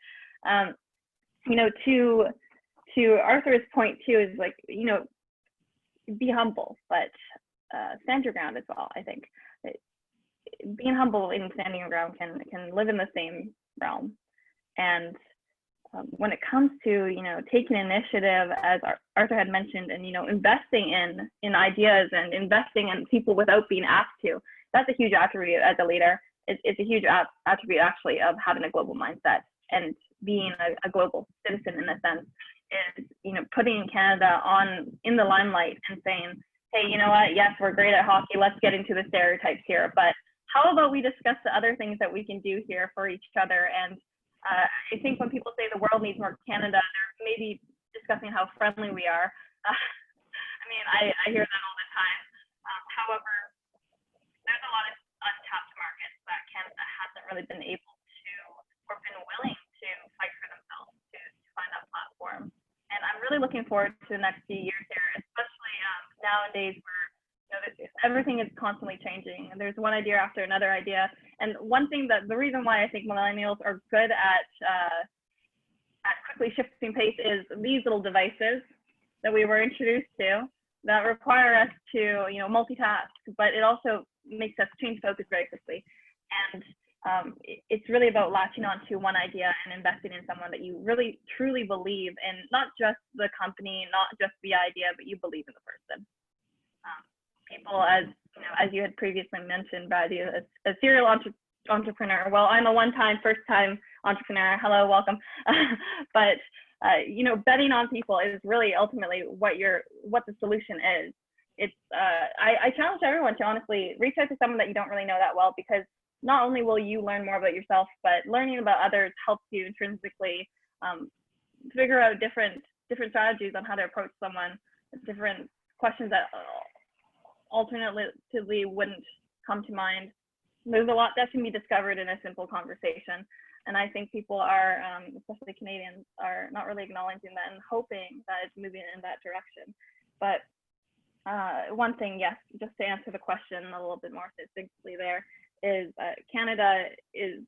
You know, to Arthur's point too, is like, you know, be humble, but stand your ground as well. I think being humble and standing your ground can live in the same realm. And when it comes to, you know, taking initiative, as Arthur had mentioned, and, you know, investing in ideas and investing in people without being asked to, that's a huge attribute as a leader. It's a huge attribute actually of having a global mindset and being a global citizen in a sense, is, you know, putting Canada in the limelight and saying, hey, you know what, yes, we're great at hockey, let's get into the stereotypes here, but how about we discuss the other things that we can do here for each other? And I think when people say the world needs more Canada, they're maybe discussing how friendly we are. I mean, I hear that all the time. However, there's a lot of untapped markets that Canada hasn't really been able to, or been willing to fight for themselves to find that platform. And I'm really looking forward to the next few years here, especially nowadays where, you know, everything is constantly changing, and there's one idea after another idea. And one thing that the reason why I think millennials are good at quickly shifting pace is these little devices that we were introduced to that require us to, you know, multitask, but it also makes us change focus very quickly. And it's really about latching onto one idea and investing in someone that you really truly believe in, not just the company, not just the idea, but you believe in the person. People, as you know, as you had previously mentioned, Brad, you a serial entrepreneur. Well, I'm a one-time, first-time entrepreneur. Hello, welcome. But you know, betting on people is really ultimately what the solution is. It's I challenge everyone to honestly reach out to someone that you don't really know that well, because not only will you learn more about yourself, but learning about others helps you intrinsically figure out different strategies on how to approach someone, different questions that alternatively wouldn't come to mind. There's a lot that can be discovered in a simple conversation. And I think people are, especially Canadians, are not really acknowledging that and hoping that it's moving in that direction. But one thing, yes, just to answer the question a little bit more succinctly there, is Canada is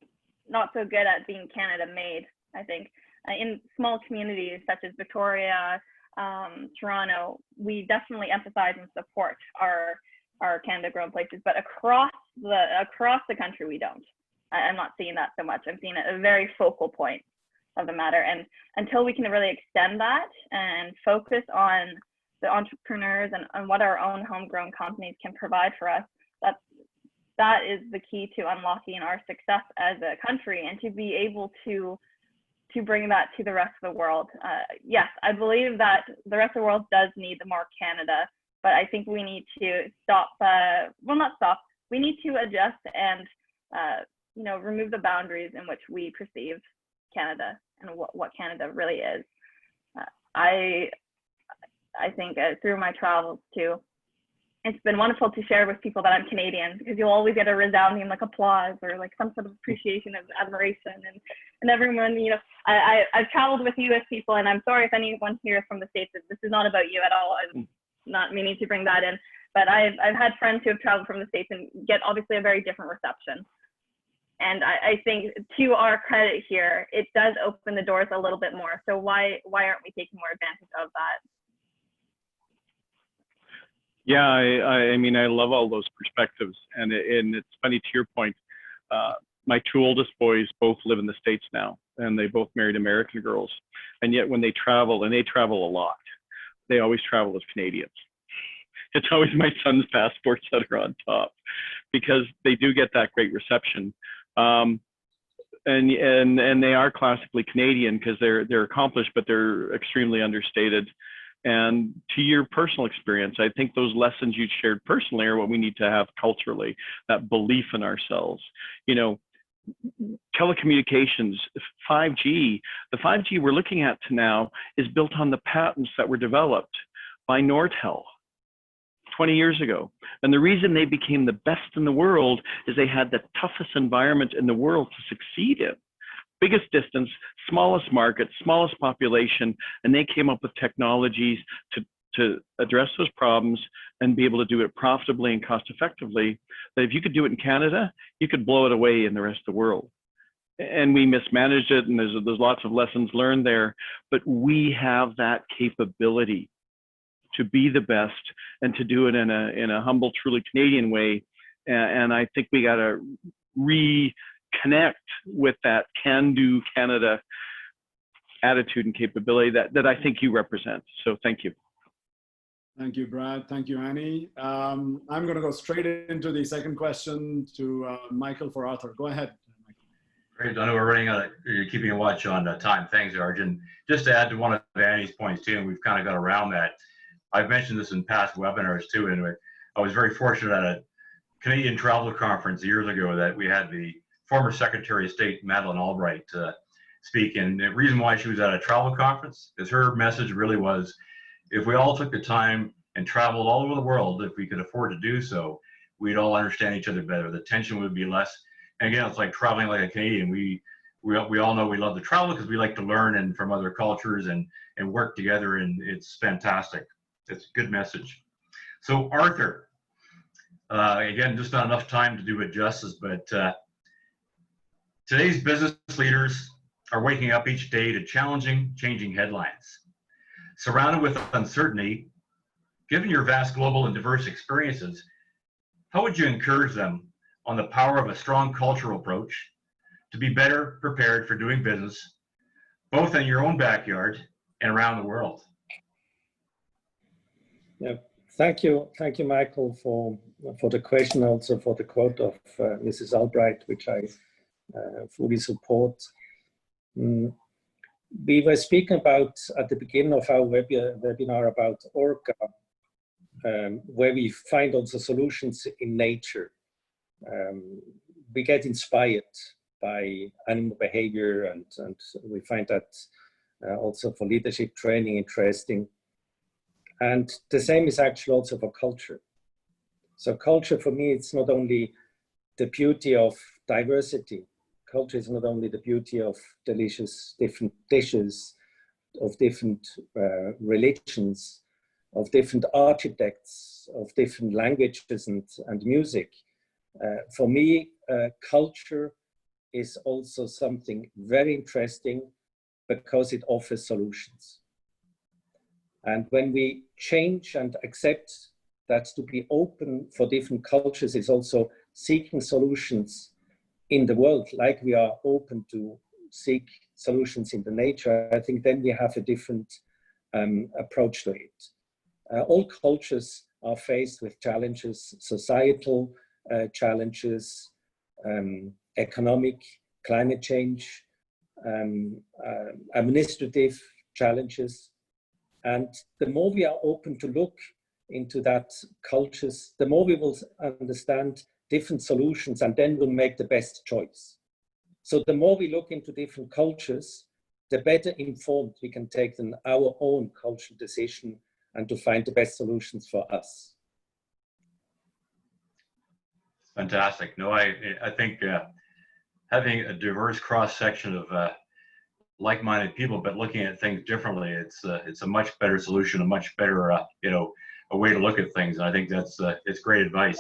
not so good at being Canada made, I think. In small communities such as Victoria, Toronto, we definitely emphasize and support our Canada grown places, but across the country we don't. I'm not seeing that so much. I'm seeing a very focal point of the matter, and until we can really extend that and focus on the entrepreneurs and what our own homegrown companies can provide for us, that is the key to unlocking our success as a country, and to be able to bring that to the rest of the world. Yes, I believe that the rest of the world does need more Canada, but I think we need to we need to adjust and you know, remove the boundaries in which we perceive Canada and what Canada really is. I think through my travels too, it's been wonderful to share with people that I'm Canadian, because you'll always get a resounding like applause or like some sort of appreciation of admiration, and everyone, you know, I've traveled with you as people, and I'm sorry if anyone here is from the States. This is not about you at all. I'm not meaning to bring that in, but I've had friends who have traveled from the States and get obviously a very different reception. And I think, to our credit here, it does open the doors a little bit more. So why aren't we taking more advantage of that? Yeah, I mean, I love all those perspectives, and it's funny, to your point. My two oldest boys both live in the States now, and they both married American girls, and yet when they travel, and they travel a lot, they always travel as Canadians. It's always my son's passports that are on top, because they do get that great reception. And they are classically Canadian, because they're accomplished, but they're extremely understated. And to your personal experience, I think those lessons you shared personally are what we need to have culturally, that belief in ourselves. You know, telecommunications, 5G, the 5G we're looking at now is built on the patents that were developed by Nortel 20 years ago. And the reason they became the best in the world is they had the toughest environment in the world to succeed in. Biggest distance, smallest market, smallest population, and they came up with technologies to address those problems and be able to do it profitably and cost effectively. That if you could do it in Canada, you could blow it away in the rest of the world. And we mismanaged it, and there's lots of lessons learned there, but we have that capability to be the best and to do it in a humble, truly Canadian way. And I think we got to reconnect with that can-do Canada attitude and capability that I think you represent. So thank you. Thank you, Brad. Thank you, Annie. I'm going to go straight into the second question to Michael for Arthur. Go ahead, Michael. Great. I know we're running on, you're keeping a watch on time. Thanks, Arjun. Just to add to one of Annie's points too, and we've kind of got around that. I've mentioned this in past webinars too, and I was very fortunate at a Canadian travel conference years ago that we had the former Secretary of State, Madeleine Albright, speak. And the reason why she was at a travel conference is her message really was, if we all took the time and traveled all over the world, if we could afford to do so, we'd all understand each other better. The tension would be less. And again, it's like traveling like a Canadian. We all know we love to travel because we like to learn and from other cultures and work together, and it's fantastic. It's a good message. So Arthur, Again, just not enough time to do it justice, but today's business leaders are waking up each day to challenging, changing headlines. Surrounded with uncertainty, given your vast global and diverse experiences, how would you encourage them on the power of a strong cultural approach to be better prepared for doing business, both in your own backyard and around the world? Yeah, thank you, Michael, for the question, also for the quote of Mrs. Albright, which I fully support. We were speaking about at the beginning of our webinar about Orca, where we find also solutions in nature. We get inspired by animal behavior, and we find that also for leadership training interesting. And the same is actually also for culture. So culture for me, it's not only the beauty of diversity. Culture is not only the beauty of delicious different dishes, of different religions, of different architects, of different languages and music. For me, culture is also something very interesting because it offers solutions. And when we change and accept that to be open for different cultures is also seeking solutions in the world, like we are open to seek solutions in the nature, I think then we have a different approach to it. All cultures are faced with challenges, societal challenges, economic, climate change, administrative challenges. And the more we are open to look into that cultures, the more we will understand different solutions, and then we'll make the best choice. So the more we look into different cultures, the better informed we can take then our own cultural decision and to find the best solutions for us. Fantastic. No, I think having a diverse cross-section of like-minded people, but looking at things differently, it's a much better solution, a much better a way to look at things. And I think it's great advice.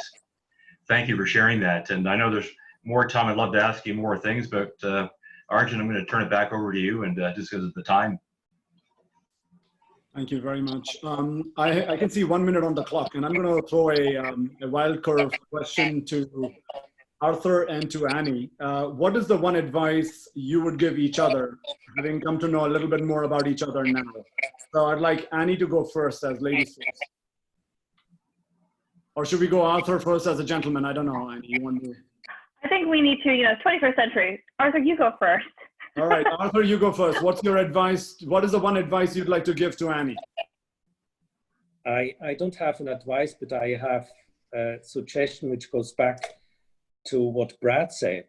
Thank you for sharing that. And I know there's more time. I'd love to ask you more things, but Arjun, I'm going to turn it back over to you, and just because of the time. Thank you very much. I can see 1 minute on the clock, and I'm going to throw a wild curve question to Arthur and to Annie. What is the one advice you would give each other, having come to know a little bit more about each other now? So I'd like Annie to go first as ladies first. Or should we go Arthur first as a gentleman? I don't know, Annie. You want to? I think we need to, 21st century. Arthur, you go first. All right, Arthur, you go first. What's your advice? What is the one advice you'd like to give to Annie? I don't have an advice, but I have a suggestion which goes back to what Brad said,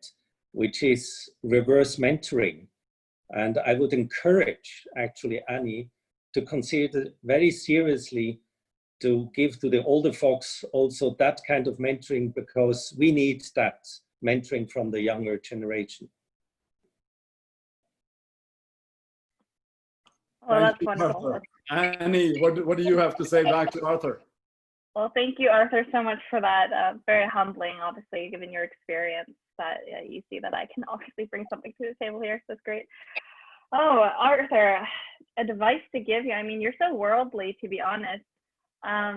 which is reverse mentoring. And I would encourage actually Annie to consider very seriously to give to the older folks also that kind of mentoring, because we need that mentoring from the younger generation. Oh, that's wonderful. Annie, what do you have to say back to Arthur? Well, thank you, Arthur, so much for that. Very humbling, obviously, given your experience, that you see that I can obviously bring something to the table here, so it's great. Oh, Arthur, advice to give you. I mean, you're so worldly, to be honest. I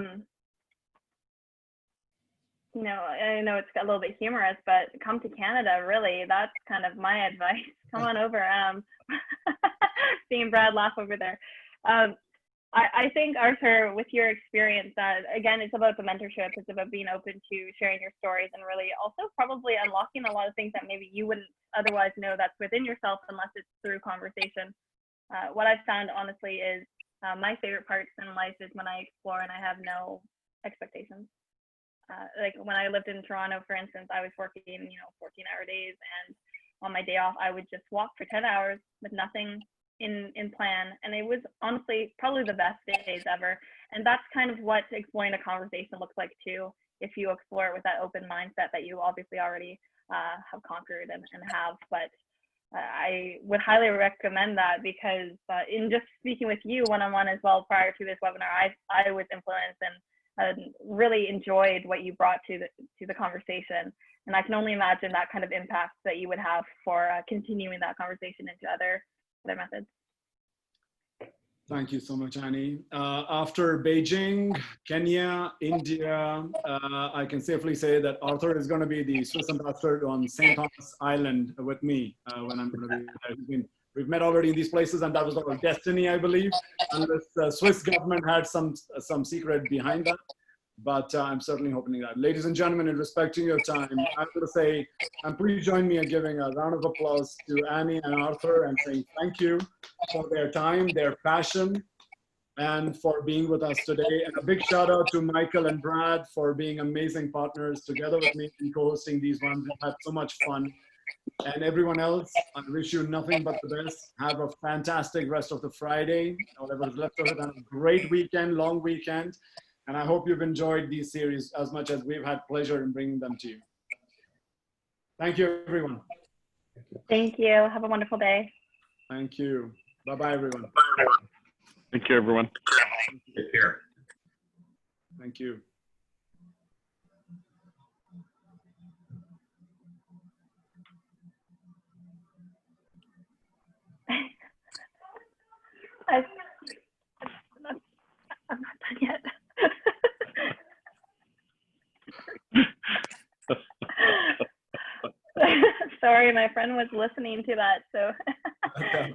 know it's a little bit humorous, but come to Canada, really. That's kind of my advice. Come on over. Seeing Brad laugh over there. I think, Arthur, with your experience, that again, it's about the mentorship. It's about being open to sharing your stories, and really also probably unlocking a lot of things that maybe you wouldn't otherwise know that's within yourself unless it's through conversation. What I've found, honestly, is my favorite parts in life is when I explore and I have no expectations. Like when I lived in Toronto, for instance, I was working, 14-hour days, and on my day off, I would just walk for 10 hours with nothing in plan, and it was honestly probably the best days ever. And that's kind of what exploring a conversation looks like too, if you explore it with that open mindset that you obviously already have conquered and have. But I would highly recommend that, because in just speaking with you one-on-one as well prior to this webinar, I was influenced, and really enjoyed what you brought to the conversation. And I can only imagine that kind of impact that you would have for continuing that conversation into other methods. Thank you so much, Annie. After Beijing, Kenya, India, I can safely say that Arthur is going to be the Swiss ambassador on St. Thomas Island with me when I'm going to be there. We've met already in these places, and that was our destiny, I believe, unless the Swiss government had some secret behind that. But I'm certainly hoping that. Ladies and gentlemen, in respecting your time, I'm going to say, and please join me in giving a round of applause to Annie and Arthur and saying thank you for their time, their passion, and for being with us today. And a big shout out to Michael and Brad for being amazing partners together with me in co-hosting these ones. We've had so much fun. And everyone else, I wish you nothing but the best. Have a fantastic rest of the Friday, whatever's left of it, and a great weekend, long weekend. And I hope you've enjoyed these series as much as we've had pleasure in bringing them to you. Thank you, everyone. Thank you. Have a wonderful day. Thank you. Bye-bye, everyone. Thank you, everyone. Take care. Thank you. I'm not done yet. Sorry, my friend was listening to that, so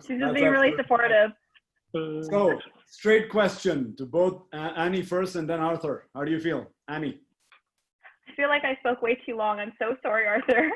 she's just being really supportive. So, straight question to both Annie first and then Arthur. How do you feel? Annie? I feel like I spoke way too long. I'm so sorry, Arthur.